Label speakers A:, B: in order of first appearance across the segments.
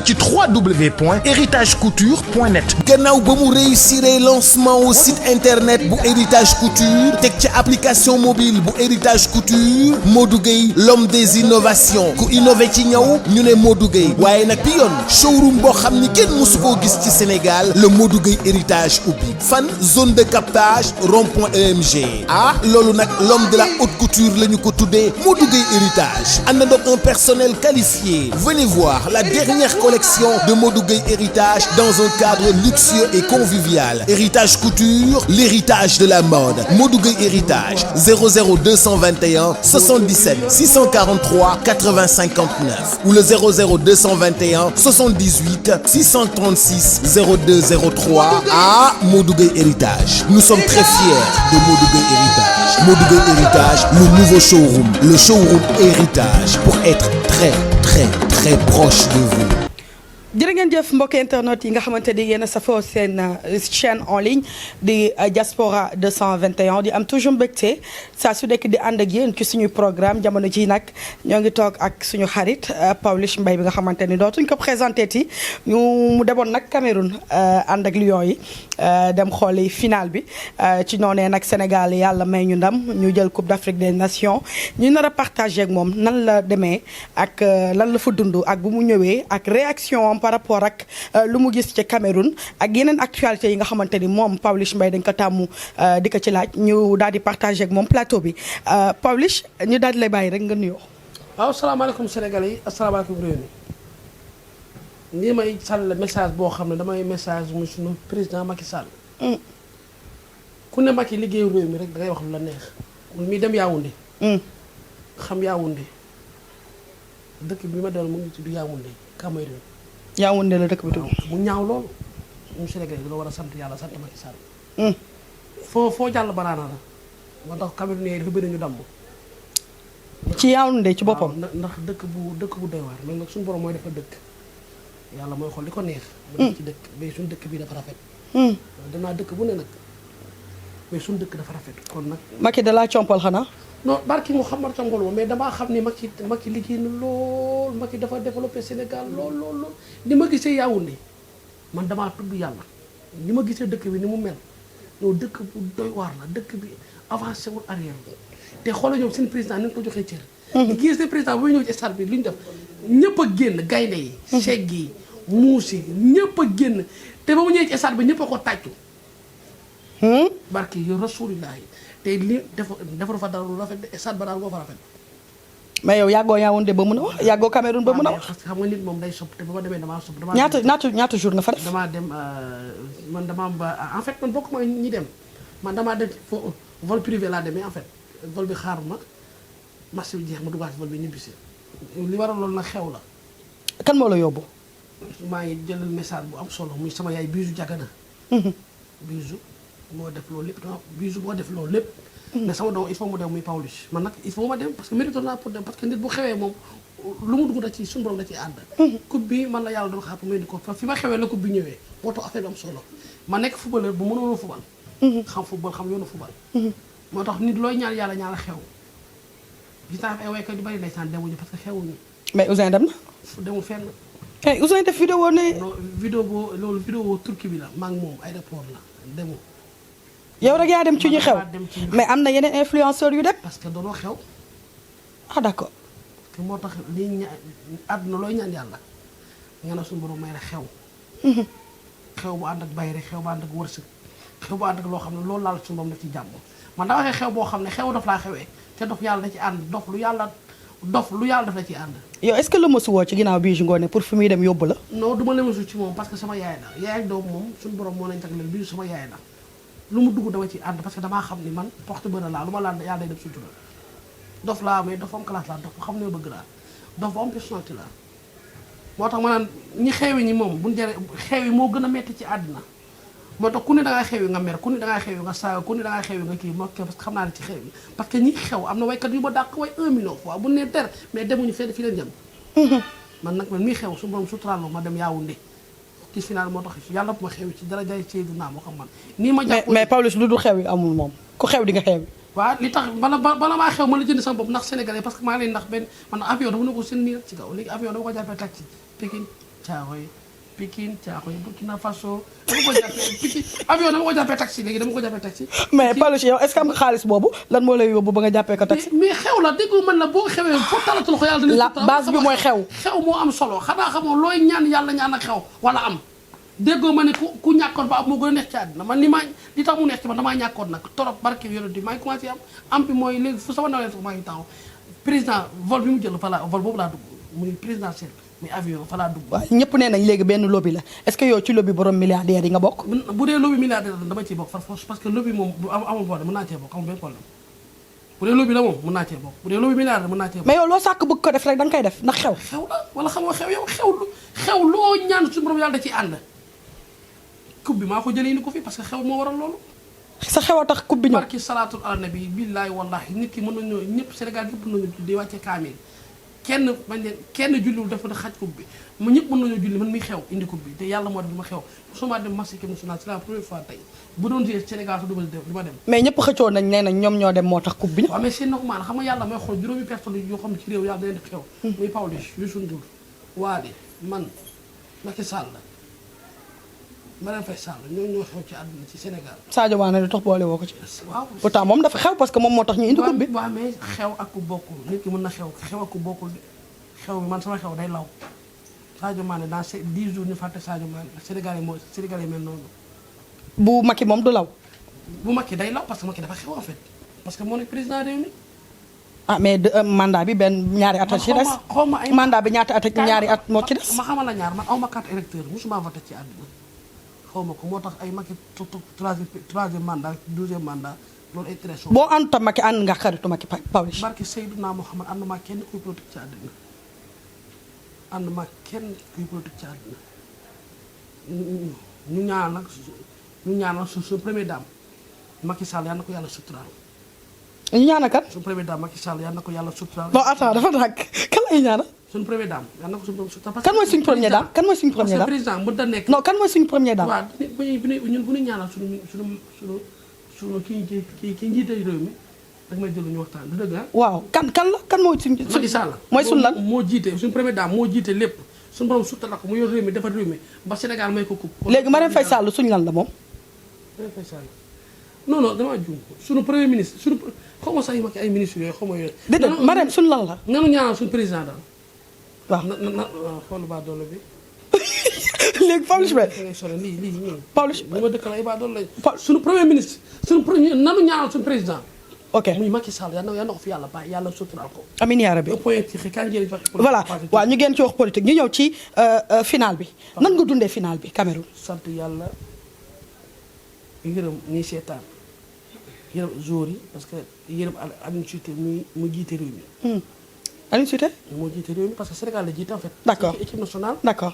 A: ci www.heritagecouture.net.
B: gannaaw ba mu réussir lancement au site internet bu Héritage Couture teg ci application mobile bu Héritage Couture Modou Gueye l'homme des innovations ku innové ci ñaw ñu ne Modou Gueye waaye nag bi yoon showroom boo xam ni kenn mësu koo gis ci Sénégal le Modou Gueye Héritage ubbi fan zone de captage rond-point EMG loolu nag l'homme de la haute couture la ñu ko tuddee Modou Gueye Héritage ànd donc un personnel qualifié. Venez voir la dernière collection de Modou Gueye Héritage dans un cadre luxueux et convivial. Héritage Couture, l'héritage de la mode. Modou Gueye Héritage 00221 77 643 80 59 ou le 00221 78 636 0203 Modou Gueye Héritage. Nous sommes très fiers de Modou Gueye Héritage. Modou Gueye Héritage, le nouveau showroom, le showroom Héritage pour être très proche de vous.
C: jërë ngeen jëf mbokk internet yi nga xamante ni yéen a safoo seen chaîne en ligne di Diaspora 221 di am toujours mbégte saa su nekk di ànd ak yéen ci suñu programme jamono ji nag ñoo ngi toog ak suñu xarit Pawlish Mbaye bi nga xamante ni dootuñ ko présenté ti mu demoon nag Cameroun ànd ak Lions yi dem xooli final bi ci noonee nag Sénégal yàlla may ñu ndam ñu jël Coupe d'Afrique des Nations ñu nar a partagé ak moom nan la demee ak lan la fa dund ak bu mu ñëwee ak réaction par rapport ak lu mu gis ci Cameroun ak yeneen actualité yi nga xamante ni moom Pawlish Mbaye dañ ko tàmmu di ko ci laaj ñu daal di partagé ak moom plateau bi Pawlish ñu daal di lay bàyyi rek nga nuyoo.
D: waaw salaamaaleykum Sénégalais yi asalaamaaleykum réew mi nii may sàll message boo xam ne damay message mu sunu président Macky Sall. ku ne Macky liggéeyu réew mi rek dangay wax lu la neex mi dem Yaoundé. xam Yaoundé dëkk bi ma doon mu ngi tudd Yaoundé Cameroun.
C: Yaoundé la dëkk bi tudd.
D: mu ñaaw loolu ñun Sénégalais yi war a sant yàlla sant Macky Sall. foo jàll banaana la moo tax Cameroun yi dafa bëri ñu damm.
C: ci Yaoundé ci boppam.
D: ndax dëkk bu doy waar mais nag suñu borom mooy dafa dëkk yàlla mooy xool li ko neex. mu def ci dëkk mais suñu dëkk bi dafa rafet. danaa dëkk bu ne nag mais suñu dëkk dafa rafet kon nag.
C: Macky da laa compal xanaa.
D: non barki mu xam martam ngol mais damaa xam ni Macky liggéey na lool Macky dafa développé Sénégal lool ni ma gisee Yaoundé man damaa tudd yàlla ni ma gisee dëkk bi ni mu mel non dëkk bu doy waar la dëkk bi avancé wul arrière te xoolal ñoom seen président ni ñu ko joxee cër. gis seen président bu ñëw ci stade bi li ñu def ñëpp a génn gaynde yi. segg yi muus yi ñëpp a génn te ba mu ñëwee ci stade bi ñëpp a ko tàccu. barki yow rasulillahi te li defar fa dara lu rafet de stade ba daal moo fa rafet.
C: mais yow yàggoo Yaoundé ba mun a wax yàggoo Cameroun ba mun a wax.
D: parce que xam nga nit moom day sopp te ba ma demee damaa sopp.
C: ñaata jour nga fa def.
D: damaa dem man damaa ba en fait man bokk ma ñi dem man damaa dem vol privé laa demee en fait vol bi xaar ma marché bi jeex ma duggaat vol bi ñibbisi li waral loolu nag xew la.
C: kan moo la yóbbu.
D: maa ngi jëlal message bu am solo muy sama yaay Bijou Jagana. Bijou moo def loolu lépp Bijou moo def loolu lépp. ne sama doom il faut mu dem muy Pawlish man nag il faut ma dem parce que mérite naa pour dem parce que nit bu xewee moom lu mu dugg da ci suñu borom da ciy ànd. coupe bi man la yàlla doon xaar pour may di ko fi ma xewee la coupe bi ñëwee moo tax affaire bi am solo ma nekk footballeur bu mënoon a football. xam football xam yoonu football. moo tax nit looy ñaan yàlla ñaala xew. gis naa ay waykat yu bari ndeysaan demuñu parce que xewuñu.
C: mais Ouzin dem na.
D: demul fenn.
C: eh Ouzin def vidéo ne.
D: non vidéo boo loolu vidéo turki bi la maa ngi moom aéroport la demul.
C: yow rek yaa dem ci ñu xew mais am na yeneen influenceurs yu dem.
D: parce que doonoo xew.
C: ah d'accord.
D: parce que moo tax lii ña àdduna looy ñaan yàlla nga ne suñu borom may la xew. xew bu ànd ak bayre xew bu ànd ak wërsëg xew bu ànd ak loo xam ne loolu laal suñu borom daf ci jàmm man daa waxee xew boo xam ne xew daf laa xewee te dof yàlla da ci ànd dof lu yàlla daf la ci ànd. yow
C: est-ce que la mosu woo ci ginnaaw Bijou Ngoné pour fi muy dem yóbbu la.
D: non du ma la mosu ci moom parce que sama yaay la yaay ak doom moom suñu borom moo nañ jagleel Bijou sama yaay la lu mu dugg dama ci ànd parce que damaa xam ni man porte bonheur laa lu ma laal yàlla day def sutura dof laa mais dof am classe laa dof bu xam ne bëgg laa dof bu am personnalité laa moo tax ma naan ñi xewi ñi moom buñ jëre xewi moo gën a metti ci àddina moo tax ku ne dangaa xewi nga mer ku ne dangaa xewi nga saaga ku ne dangaa xewi nga kii moo parce que xam naa ne ci xewi parce que ñi xew am na waykat yu ma dàq way 1 million fois bu ne ter mais demuñu fenn fi leen jëm man nag man mii xew su borom suturaal ma dem Yaoundé ci final moo tax yàlla bu ma xew ci dara jaay Seydina moo xam man nii ma jàpp
C: mais Pawlish lu dul xew yi amul moom ku xew di nga xew yi
D: waaw li tax bala maa xew ma la jënd sama bopp ndax sénégalais parce que maa ngi leen ndax benn man avion dama ne ko seen nii ci kaw léegi avion dama ko jàppee taxi Pékin Thiaroye Pikine Thiaroye Burkina Faso dama ko jàppee Pikine avion dama ko jàppee taxi léegi dama ko jàppee taxi.
C: mais Pawlish yow est-ce que am nga xaalis boobu lan moo lay yóbbu ba nga jàppee ko taxi.
D: mais xew la dégg man la boo xewee foo talatul ko yàlla.
C: la base bi mooy xew.
D: xew moo am solo xanaa xamoo looy ñaan yàlla ñaan ak xew wala am. déggoo ma ne ku ñàkkoon ba am moo gën a neex ci àddina man li tax mu neex ci man damaa ñàkkoon nag torop barke yonent bi maa ngi commencé am bi mooy léegi fu sama nawlee sax maa ngi taxaw président vol bi mu jël fa la vol boobu laa dugg muy présidentiel muy avion fa laa dugg.
C: waaw ñëpp nee nañ léegi benn lobby la est-ce que yow ci lobby borom milliardaire yi nga bokk.
D: bu dee lobby milliardaire dama ciy bokk par force parce que lobby moom bu amul boole mën naa cee bokk amul benn problème bu dee lobby la moom mën naa cee bokk bu dee lobby milliardaire mën naa cee bokk.
C: mais yow loo sàkk bëgg ko def rek da nga koy def ndax xew.
D: xew la wala xamoo xew yow xew loo ñaan suñu borom yàlla da ciy ànd coupe bi maa ko jëlee ni ko fi parce que xew moo waral loolu.
C: sa xew a tax coupe bi ñëw.
D: barki salaatul ala nabi billaahi wallaahi nit ki mën nañoo ñëpp Sénégal yëpp mën nañu di wàcce kaamil kenn julliwul dafa xaj coupe bi ma ñëpp mën nañoo julli man mi xew indi coupe bi te yàlla moo def ma xew suma dem match équipe nationale c'est la première fois tey bu doon jiyee Sénégal sax du ma dem.
C: mais ñëpp xëccoo nañ nee nañ ñoom ñoo dem moo tax coupe bi ñëw.
D: waaw mais c'est normal xam nga yàlla may xool juróomi personne yoo xam ne ci réew yàlla dañuy def xew. muy Pawlish Youssou Ndour Wally man Macky Sall Marième Faye Sall ñoo xew ci àdduna ci Sénégal.
C: Sadio Mané lu tax boole woo ko ci.
D: waaw
C: pourtant moom dafa xew parce que moom moo tax ñu indi coupe bi.
D: waaw mais xew ak ku bokkul nit ki mën na xew ak ku bokkul xew bi man sama xew day law Sadio Mané dans 10 jours ñu fàtte Sadio Mané Sénégal yi mel noonu.
C: bu Macky moom du law.
D: bu Macky day law parce que Macky dafa xew en fait parce que moo nekk président réew mi.
C: ah mais mandat bi benn ñaari at ci des. mandat bi ñaata at ak ñaari at moo ci des.
D: ma xamal la ñaar man aw ma carte électeur musuma voté ci àdduna xaw ma ko moo tax ay Macky troisième mandat 12e mandat loolu ay très
C: boo ànd tam Macky ànd nga xaritu Macky Pawlish.
D: barke Seydina Mouhamad ànd maa kenn kuy politique ci àdduna ànd maa kenn kuy politique ci àdduna ñu ñaanal su première dame Macky Sall yal na ko yàlla suturaal.
C: ñu ñaanal kat.
D: suñu première dame Macky Sall yal na ko yàlla suturaal.
C: non attends dafa nag kan lay ñaanal.
D: suñu première dame yal na ko suñu suturaal.
C: kan mooy suñu première dame kan mooy suñu première dame
D: parce que président mën da nekk.
C: non kan mooy suñu première dame.
D: waaw ñun bu ñu ñaanal suñu kii njiite réew mi dag may jël ñu waxtaan du dëgg ah.
C: waaw kan la kan mooy suñu.
D: Macky Sall
C: mooy suñu lan
D: moo jiite suñu première dame moo jiite lépp suñu borom suturaal ko mu yor réew mi defar réew mi ba Sénégal may ko coupe.
C: léegi Marième Faye Sall suñu lan la moom.
D: Marième Faye Sall non damaa juum suñu premier ministre suñu xaw ma sax yi ma ay ministres yooyu xaw ma yooyu.
C: déedéet Marième suñu lan la.
D: nanu ñaanal suñu président daal.
C: waaw
D: xoolu baa doole bi.
C: léegi Pawlish be
D: lii
C: Pawlish
D: li ma dëkk la ay baa doole la suñu premier ministre suñu premier nanu ñaanal suñu président.
C: ok
D: muy Macky Sall yal na ko fi yàlla bàyyi yàlla suturaal ko.
C: amiin yaa rabbi. voilà waaw ñu génn ci wax politique ñu ñëw ci final bi. nan nga dundee final bi Cameroun.
D: sant yàlla yërëm ñuy seetaan yërëm joueurs yi parce que yërëm Aliou Cissé mu jiite réew mi.
C: Aliou Cissé.
D: moo jiite réew mi parce que Sénégal la jiite en fait.
C: d'accord
D: équipe nationale.
C: d'accord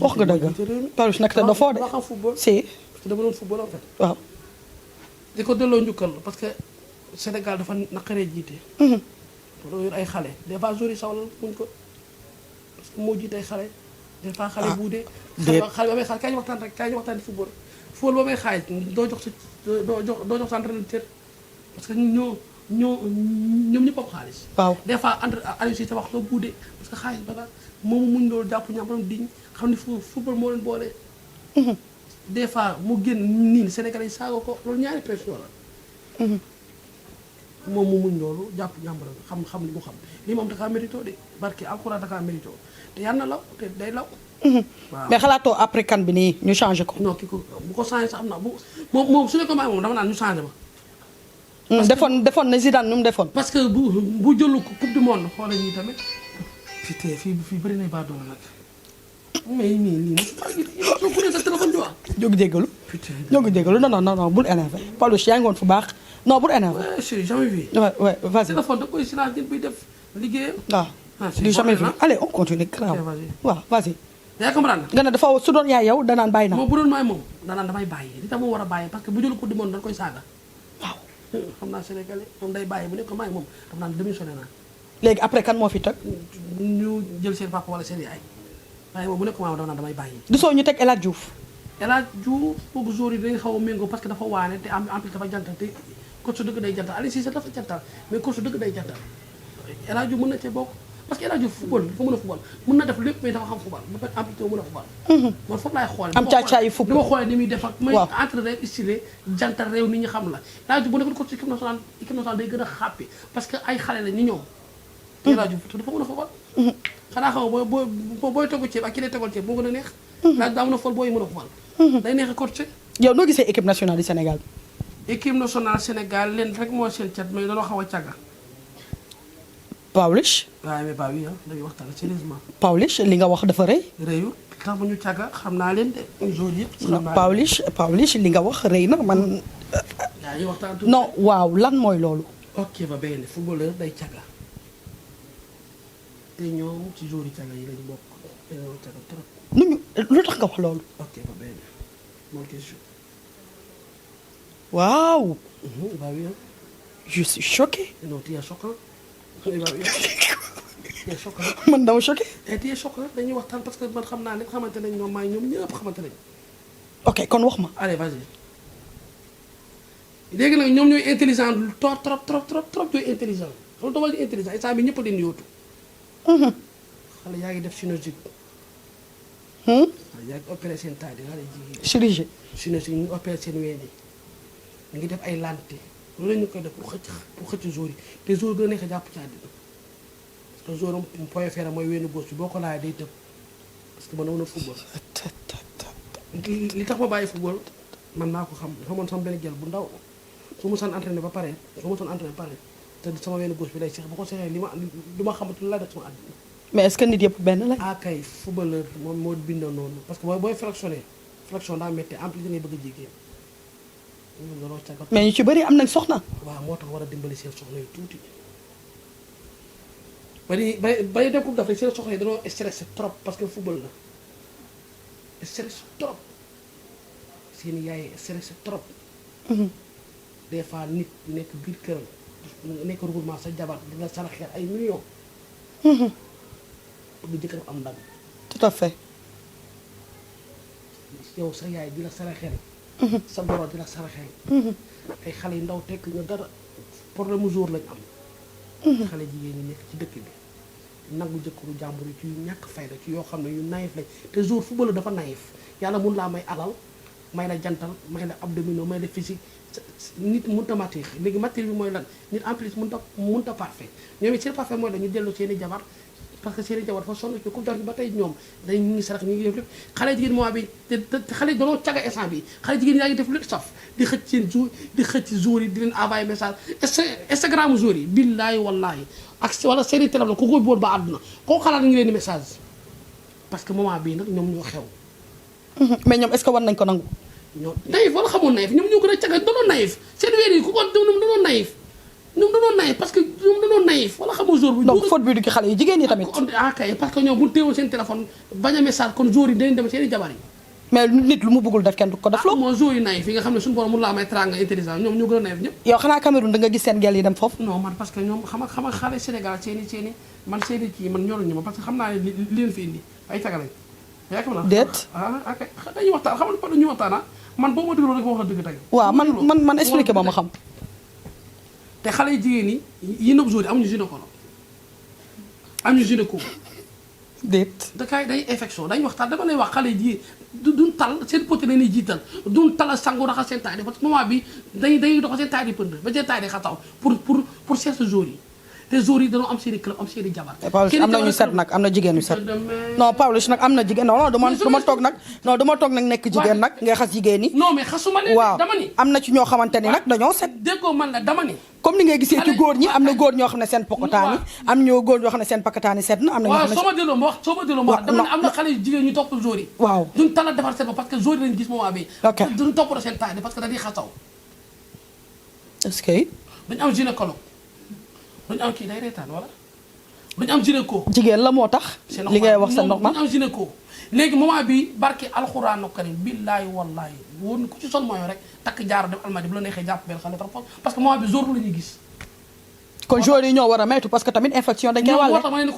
C: wax nga dëgg Pawlish nag te dafoo de.
D: dama xam football
C: si.
D: parce que dama doon football en fait.
C: waaw.
D: di ko delloo njukkal parce que Sénégal dafa naqaree jiite. loolu yor ay xale des fois joueurs yi sawal muñ ko parce que moo jiite ay xale. des fois xale buudee. xale ba may xaaj kaay ñu waxtaan rek kaay ñu waxtaan di football. football ba may xaaj doo jox sa entraîneur parce que ñoom ñëpp am xaalis.
C: waaw
D: des fois Aliou Cissé wax loo buudee parce que xaalis ba la moom muñ loolu jàpp ñaam diñ xam ni football moo leen boole. des fois mu génn nii Sénégalais yi saaga ko loolu ñaari pression la. moom mu muñ loolu jàpp ñàmbaram xam li mu xam lii moom dakaa mérito de barke alxuraan dakaa mérito te yal na law te day law. waaw
C: mais xalaatoo après kan bi nii ñu changé ko.
D: non bu ko changé sax am na moom su ne ko may moom dama naan ñu changé ma.
C: defoon na Zidane nu mu defoon.
D: parce que bu jëlu coupe du monde xoolal ñii tamit fii bëri na baa doon nag mais nii soo ko sa téléphone bi wax.
C: jóg jégalu. jóg jégalu non bul énervé Pawlish yaa ngi woon fu baax non bul énervé.
D: c'est jamais vu.
C: ouais vas-y.
D: téléphone da koy silence nit buy def liggéeyam.
C: waaw du jamais vu allez on continue grave. waaw vas-y.
D: yaa comprendre
C: nga ne dafa su doon yaay yow danaan bàyyi naa.
D: moom bu doon maay moom danaan damay bàyyi li tax mu war a bàyyi parce que bu jëlu coupe du monde dañ koy saaga.
C: waaw.
D: xam naa Sénégalais moom day bàyyi bu nekk maay moom daf naan démissionné naa.
C: léegi après kan moo fi teg.
D: ñu jël seen papa wala seen yaay waaye moom bu nekk maay daf naan damay bàyyi.
C: du soo ñu teg El Hadj Diouf.
D: El Hadj Diouf foog jour yi dañuy xaw a méngoo parce que dafa waane te en plus dafa jantal te coach su dëgg day jantal Aliou Cissé dafa jantal mais coach su dëgg day jantal El Hadj Diouf mën na cee bokk parce que El Hadj Diouf football dafa mën a football mën na def lépp mais dafa xam football ba pare amplitude mën a football. man foofu laay xoolee.
C: am caacaayu football
D: dama xoolee ni muy def ak. waaw may entraîneur stylé jantal réew nit ñi xam la. El Hadj Diouf bu nekkoon ko ci équipe nationale day gën a xàppi parce que ay xale la ni ñoom. te El Hadj Diouf dafa mën a football. xanaa xam nga booy togg ceeb ak ki lay toggal ceeb moo gën a neex. El Hadj daa mën a football booy mën a football. day neex a coacher.
C: yow noo gisee équipe nationale du Sénégal.
D: équipe nationale Sénégal leen rek moo seen cat mais dañoo xaw a càgga.
C: Pawlish.
D: waaw mais Paa bi dañuy waxtaan sérieusement.
C: Pawlish li nga wax dafa rëy.
D: réew tax bu ñu càgga xam naa leen de jour yëpp. xam naa
C: Pawlish li nga wax rëy na man.
D: yaa ngi waxtaan tuuti.
C: non waaw lan mooy loolu.
D: ok ba benn footballeur day càgga te ñoom ci jour yi càgga yi lañu bokk dañoo càgga trop.
C: lu tax nga wax loolu.
D: ok ba benn bonne question.
C: waaw.
D: Bah oui.
C: je suis choquée.
D: non tu es choquant. Bah oui. tu es choquant.
C: man dama choquée.
D: tu es choquant dañuy waxtaan parce que man xam naa ne xamante nañ ñoom maa ñoom ñëpp xamante nañ.
C: ok kon wax ma.
D: allez vas-y. léegi nag ñoom ñooy intelligent trop ñooy intelligent xam nga dama intelligent instant bi ñëpp a leen yóotu. xale yaa ngi def synergie. yaa ngi opéré seen taat yi xale jigéen.
C: chirurgie.
D: synergie ñu ngi opéré seen ween yi. ñu ngi def ay lante loolu la ñu koy def pour xëcc jour yi te jour gën a nekk jàpp ci àddina parce que jour am point ferme mooy weenu gauche bi boo ko laajee day tëb parce que man dama doon football. li tax ma bàyyi football man naa ko xam xamoon sama benn gel bu ndaw su ma saan entraîné ba pare te sama weenu gauche bi lay seex bu ko seexee li ma du ma xamante lu laa def sama àddina.
C: mais est-ce que nit yëpp benn la.
D: ah kay footballeur moom moo bindoo noonu parce que booy flexion daa métti en plus da ngay bëgg a jigéen.
C: mais ñu ci bëri am nañ soxna.
D: waaw moo tax war a dimbali seen soxna yu tuuti bari dem coupe d'Afrique seen soxna yi dañoo stressé trop parce que football la stressé trop seen yaay stressé trop. des fois nit nekk biir këram nekk regroupement sa jabar dina saraxeel ay millions. bëgg jëkkëram am ndam.
C: tout à fait.
D: yow sa yaay di la saraxeel. sa boro di la saraxeel. ay xale yu ndaw tekk ñu dara problème mu jour lañ am. xale jigéen ñi nekk ci dëkk bi nangu jëkkëru jàmbur yi ci yu ñàkk fayda ci yoo xam ne yu naïf lañ te jour football dafa naïf yàlla mun laa may alal may la jantal may la abdominaux may la physique nit mënut a matière léegi matière bi mooy lan nit en plus mënut a parfait ñoom it seen parfait mooy la ñu dellu seen i jabar parce que seen i jabar dafa sonn ci coupe d'Afrique ba tey ñoom dañ ñu ngi sarax ñu ngi def lépp xale jigéen mois bi te xale yi dañoo caga instant bi xale jigéen yaa ngi def lépp saf di xëcc seen jour di xëcc jour yi di leen envoyé message Instagram jour yi billaahi wallaahi ak wala seen i téléphone ku koy bool ba àdduna koo xalaat ñu leen di message parce que moment bii nag ñoom ñoo xew.
C: mais ñoom est-ce que war nañ ko nangu.
D: ñoom naïf wala xamoon naïf ñoom ñoo gën a caga dañoo naïf seen weer yi ku ko dañoo naïf ñoom dañoo naïf parce que ñoom dañoo naïf wala xamoo jour bi.
C: donc faute bi du ci xale yi jigéen ñi tamit.
D: ah kay parce que ñoom bu ñu teewoon seen téléphone bañ a message kon jour yi dañuy dem seen i jabar yi.
C: mais nit lu mu bëggul def kenn du ko def loo.
D: moo jour yi naïf yi nga xam ne suñu borom mun laa may teranga intelligent ñoom ñoo gën a naïf ñëpp.
C: yow xanaa Cameroun da nga gis seen gel yi dem foofu.
D: non man parce que ñoom xam nga xale Sénégal seeni man seeni kii man ñoruñu ma parce que xam naa ne li leen fi indi ay tagalañ.
C: déet
D: ah ok dañuy waxtaan xam nga dañuy waxtaan man boo ma déglu rek ma wax la dëgg tey.
C: waaw man expliqué ma xam.
D: te xale yi jigéen ñi yi nëb jour yi amuñu gynécologue amuñu gynéco.
C: déet.
D: day infection dañuy waxtaan dama lay wax xale yi jigéen duñ tal seen poté la ñuy jiital duñ tal sangu raxas seen taay parce que moment bi dañuy doxal seen taay di pënd ba seen taay di xataw pour seet jour yi. te jour yi dañoo am seen i club am seen i jabar.
C: Pawlish am na ñu set nag am na jigéen ñu set. non Pawlish nag am na jigéen non du ma toog nag nekk jigéen nag ngay xas jigéen ñi.
D: non mais xasuma leen dama ni.
C: am na ci ñoo xamante ni nag dañoo set.
D: déggoo man la dama ni.
C: comme ni ngay gisee ci góor ñi am na góor ñoo xam ne seen pokotaani am ñoo góor ñoo xam ne seen pakataani set na am na ñoo xam ne.
D: waaw soo ma delloo ma wax dama ne am na xale yu jigéen ñu topp jour yi.
C: waaw
D: duñ tala defar seen bopp parce que jour yi lañu gis moment bi.
C: ok
D: duñ topp seen taay parce que dañuy xasaw.
C: est-ce que.
D: duñ am gynécologue duñ am kii day reetaan wala duñ am gynéco.
C: jigéen la moo tax. li ngay wax sa normal
D: duñ am gynéco léegi moment bi barke alxuraanu karim billaahi wallaahi woon ku ci sol mooy rek takk jaar dem almadi bu la neexee jàpp benn xale trop parce que moment bi jour la ñuy gis.
C: kon jour yi ñoo war a maytu parce que tamit infection dañ koy wàlle.
D: moo tax ma leen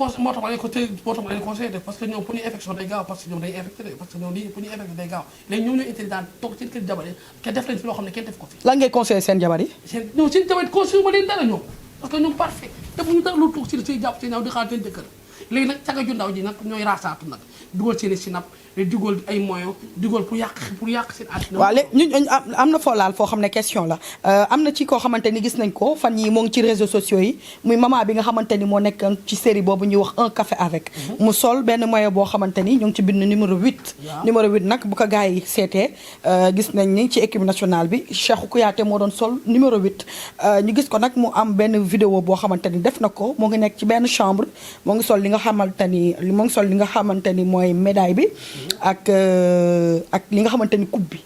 D: ko conseillé def parce que ñoom pour ñu infection day gaaw parce que ñoom day infecté parce que ñoom lii pour ñu infecté day gaaw léegi ñoom ñooy intelligent toog seen kër jabar yi te def leen fi loo xam ne kenn def ko fi.
C: lan ngay conseillé seen jabar yi.
D: seen jabar yi conseillé ma leen dara ñoom parce que ñoom parfait defuñu dara lu toog si say jàpp si ñaaw di xaar seen jëkkër léegi nag caga ju ndaw ji nag ñooy raasaatu nag dugal seen i sinap dugal ay moyens dugal pour yàq seen àddina.
C: waaw léegi ñun am na foo laal foo xam ne question la am na ci koo xamante ni gis nañ ko fan yi moo ngi ci réseaux sociaux yi muy maman bi nga xamante ni moo nekk ci série boobu ñuy wax un café avec mu sol benn moyen boo xamante ni ñu ngi ci bind numéro 8 numéro 8 nag bu ko gars yi seetee gis nañ ni ci équipe nationale bi Cheikhou Kouyaté moo doon sol numéro 8 ñu gis ko nag mu am benn vidéo boo xamante ni def na ko moo ngi nekk ci benn chambre moo ngi sol li nga xamante ni moo ngi sol li nga xamante ni mooy médaille bi ak li nga xamante ni coupe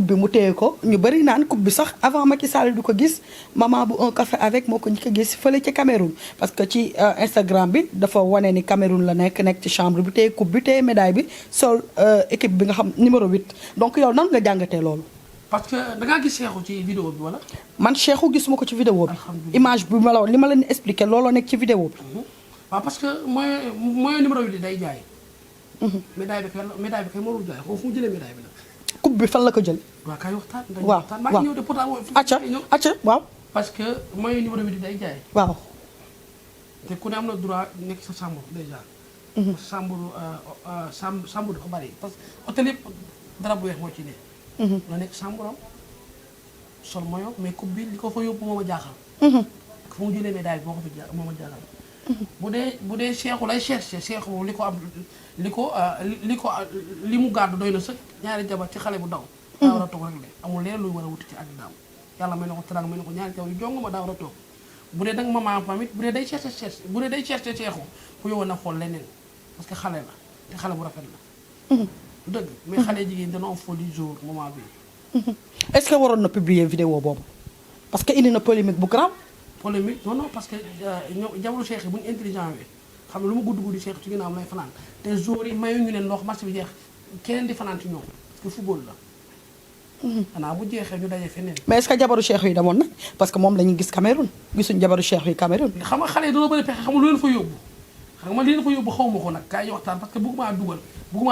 C: bi mu téye ko ñu bëri naan coupe bi sax avant Macky Sall du ko gis maman bu un café avec moo ko ñu ko gis fële ci Cameroun parce que ci Instagram bi dafa wane ni Cameroun la nekk ci chambre bi téye coupe bi téye médaille bi sol équipe bi nga xam numéro 8 donc yow nan nga jàngatee loolu.
D: parce que da ngaa gis Cheikhou ci vidéo bi wala.
C: man Cheikhou gisuma ko ci vidéo bi. image bi ma la li ma leen expliqué looloo nekk ci vidéo bi.
D: waaw parce que mooy numéro 8 day jaay. médaille bi kay moo dul jaay foofu mu jëlee médaille bi nag.
C: coupe bi fan la ko jël.
D: waaw kay waxtaan.
C: waaw
D: maa ngi ñëw de pourtant.
C: acca waaw.
D: parce que mooy numéro 8 day jaay.
C: waaw.
D: te ku ne am na droit nekk sa chambre déjà. chambre dafa bari parce que hôtel yëpp dara bu weex moo ci ne. la nekk chambre am sol moyo mais coupe bi li ko fa yóbbu moo ma jaaxal. fu mu jëlee médaille bi moo ko fi moo ma jaaxal. bu dee Cheikhou lay cherché Cheikhou moom li mu gàddu doy na sëkk ñaari jabar ci xale bu ndaw. daa war a toog rek de amul leen luy war a wuti ci àddinaam yàlla may na ko teraanga may na ko ñaari jabar yu jong ma daa war a toog bu dee nag maman tamit bu dee day cherché Cheikhou ku yowoon na xool leneen parce que xale la te xale bu rafet la. du dëgg mais xale jigéen dañoo am folie jour moment bi.
C: est-ce que waroon na publier vidéo boobu parce que indi na polémique bu grave.
D: polémique non parce que jabaru Cheikh yi bu ñu intelligent wi xam ne lu mu guddi Cheikh ci ginnaaw lay fanaan te jour yi mayu ñu leen ndox match bi jeex keneen di fanaan ci ñoom parce que football la. xanaa bu jeexee ñu daje feneen. mais
C: est-ce que jabaru Cheikh yi demoon na parce que moom la ñu gis Cameroun gisuñ jabaru Cheikh yi Cameroun.
D: xam nga xale yi dañoo bëri pexe xam nga lu leen fa yóbbu xam nga li leen fa yóbbu xaw ma ko nag kaay waxtaan parce que bëgguma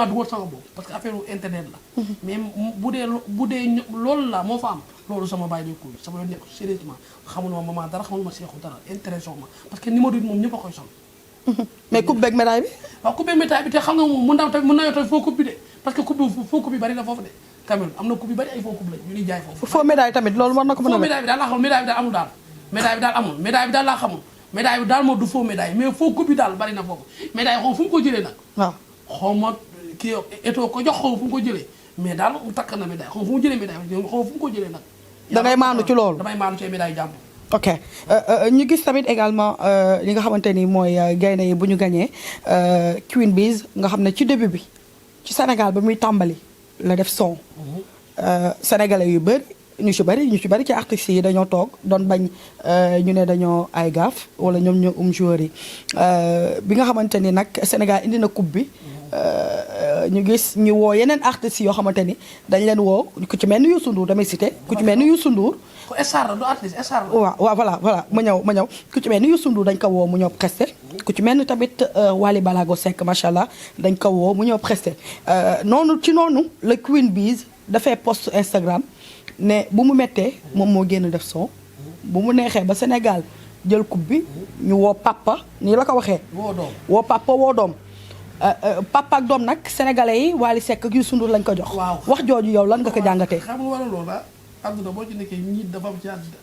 D: dugal sama bopp parce que affaire internet la. mais bu dee loolu la moo fa am. loolu sama bàyyi day kuy sama yoon nekk sérieusement xamuluma maman dara xamuluma Cheikhou dara intéressant ma parce que numéro bi moom ñëpp a koy sol.
C: mais coupe beeg médaille bi.
D: waaw coupe beeg médaille bi te xam nga moom mun naa tamit foo coupe bi de parce que foo coupe bi bari na foofu de Cameroun am na coupe bi bari ay foo coupe la ñu ñuy jaay foofu.
C: foo médaille tamit loolu war na ko mën a.
D: foo médaille bi daal laa xamul médaille bi daal amul daal. médaille bi daal amul médaille bi daal laa xamul médaille bi daal moo du faux médaille mais foo coupe bi daal bari na foofu médaille xaw fu mu ko jëlee nag. waaw xaw ma kii Eto'o ko jox xaw fu mu ko jëlee mais daal takk na médaille xaw fu mu jëlee médaille xaw fu mu ko jëlee nag.
C: da ngay maanu ci loolu
D: damay maanu ci médaille jàmm.
C: ok ñu gis tamit également li nga xamante ni mooy gaynde yi bu ñu gañee Queen Biz nga xam ne ci début bi ci Sénégal ba muy tàmbali la def son sénégalais yu bëri ñu ci bëri ci artistes yi dañoo toog doon bañ ñu ne dañoo ay gaaf wala ñoom ñoo joueurs yi bi nga xamante ni nag Sénégal indi na coupe bi ñu gis ñu woo yeneen artistes yoo xamante ni dañ leen woo ku ci mel ni Youssou Ndour damay cité ku ci mel ni Youssou Ndour.
D: SR du artiste SR la.
C: waaw voilà ma ñëw ku ci mel ni Youssou Ndour dañ ko woo mu ñëw presté ku ci mel ni tamit Wally Balago Seck macha allah dañ ko woo mu ñëw presté noonu la Queen Biz dafay post Instagram ne bu mu méttee moom moo génn def son bu mu neexee ba Sénégal jël coupe bi ñu woo papa nii la ko waxee. woo papa woo doom. papa ak doom nag sénégalais yi Wally Seck ak Youssou Ndour lañ ko jox. waaw wax jooju yow lan nga ko jàngatee.
D: xam nga wala loolu la àdduna boo ci nekkee ñii dafa am ci àdduna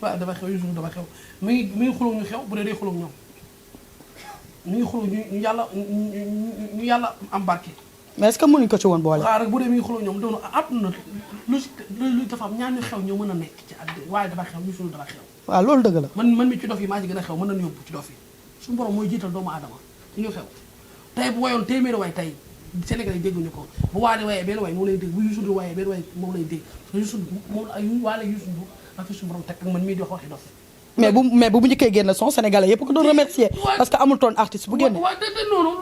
D: waaw dafa xew Youssou Ndour dafa xew mi ngi xuloo ñu xew bu dee day xuloo ñoom mi ngi xuloo ñu yàlla am barke.
C: mais est-ce que mënuñ ko ci woon boole.
D: waaw rek bu dee mi ngi xuloo ñoom doon àdduna lu dafa am ñaar ñu xew ñoo mën a nekk ci àdduna waaye dafa xew Youssou Ndour dafa xew.
C: waaw loolu dëgg la.
D: man mi ci dof yi maa ci gën a xew mën nañu yóbbu ci dof yi suñu borom mooy jiital doomu aadama ci ñu xew tey bu wayoon téeméeri way tey Sénégal yi dégguñu ko bu Wally wayee benn way moom lay dégg bu Youssou Ndour wayee benn way moom lay dégg Youssou moom Wally Youssou Ndour ak suñu borom teg ak man mii di wax waxi dof
C: mais bu njëkkee génn son sénégalais yëpp ko doon remercier parce que amul toon artiste bu génne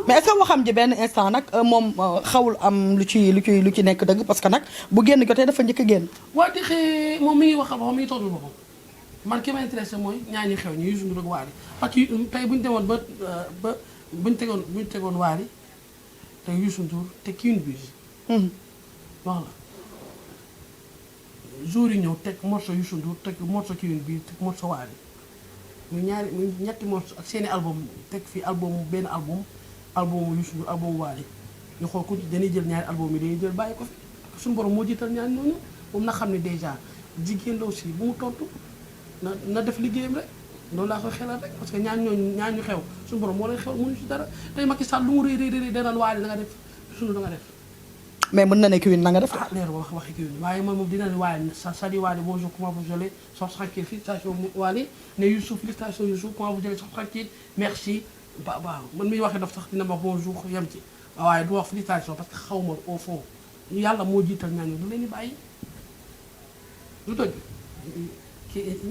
C: mais est-ce que waxam ji benn instant nag moom xawul am lu ci nekk dëgg parce que nag bu génn jotee dafa njëkk a génn
D: waa di xee moom mi ngi waxal boppam mi ngi tontul boppam man ki ma intéressé mooy ñaar ñi xew ñu Youssou Ndour ak Wally parce que tey bu ñu demoon ba buñ tegoon Wally te Youssou Ndour te Queen Biz wax la jour yi ñëw teg morceau Youssou Ndour teg morceau Queen Biz teg morceau Wally muy ñetti morceaux ak seeni album teg fii benn album Youssou Ndour album Wally ñu xool ku dañuy jël ñaari album yi dañuy jël bàyyi ko fi suñu borom moo jiital ñaari ñooñu moom na xam ne déjà jigéen la aussi bu mu tontu na def liggéeyam rek loolu laa koy xelal rek parce que ñaan ñu xew suñu borom moo leen xew mënuñu si dara tey Macky Sall lu mu rëy danaan Wally da nga def suñu da nga def
C: mais mën na ne Queen na nga def
D: leer ba waxi Queen waaye moom dina ne Wally salut Wally bonjour comment vous allez sois tranquille félicitations Wally ne Youssou félicitations Youssou comment vous allez sois tranquille merci waaw man miy waxee daf sax dina ma bonjour yem ci waaye du wax félicitations parce que xaw ma au fond yàlla moo jiital ñaan ñu du leen di bàyyi lu dëgg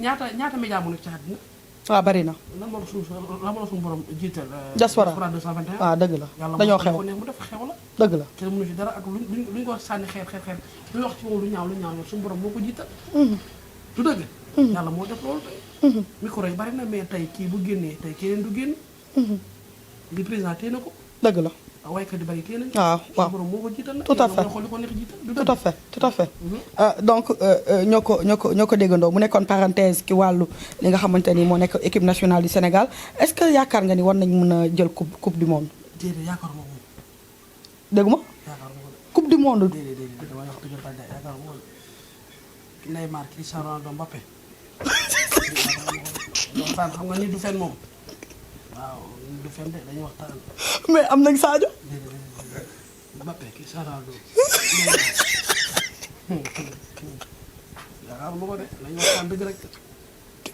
D: ñaata média mu nekk ci àddina
C: waaw bari na
D: lan moo la suñu borom jiital
C: diaspora
D: 221
C: waaw dëgg la dañoo xew
D: neex mu def xew la
C: dëgg la
D: te mënu fi dara ak luñ ko wax sànni xeer luñ wax ci moom lu ñaaw suñu borom moo ko jiital du dëgg yàlla moo def loolu tey micro yi bari na mais tey kii bu génnee tey keneen du génn li président téye na ko
C: dëgg la
D: waykat yi bari téye nañ
C: waaw
D: suñu borom moo ko jiital
C: tout à fait
D: xool li ko neex jiital du
C: tout à fait tout à fait donc ñoo ko déggandoo mu nekkoon parenthèse ki wàllu li nga xamante ni moo nekk équipe nationale du Sénégal est-ce que yaakaar nga ni war nañ mën a jël coupe du monde
D: déedéet yaakaar moom
C: déggu ma
D: yaakaar moom
C: coupe du monde
D: déedéet damay wax toujours tànn yaakaar moom Neymar Cristiano Ronaldo Mbappé waxtaan xam nga nit du fen moom waaw nit du fen de dañuy waxtaan
C: mais am nañ Sadio
D: Mbappé Cristiano Ronaldo yaakaar ma ko de dañuy waxtaan dëgg rek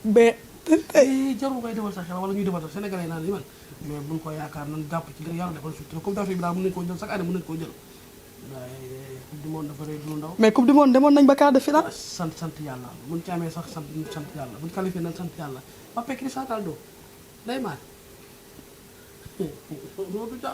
C: mais
D: jarul koy defal sa xel wala ñuy defal sax Sénégalais naan li man mais buñ ko yaakaar nan jàpp ci li yàlla defal sutura comme d'Afrique bi daal mën nañu koo jël chaque année mën nañu koo jël waaye coupe du monde dafa rëy lu ndaw
C: mais coupe du monde demoon nañ ba quart de finale
D: sant yàlla buñ ci amee sax sant yàlla buñ qualifié nañ sant yàlla Mbappé Cristiano Ronaldo day maar loolu du jàpp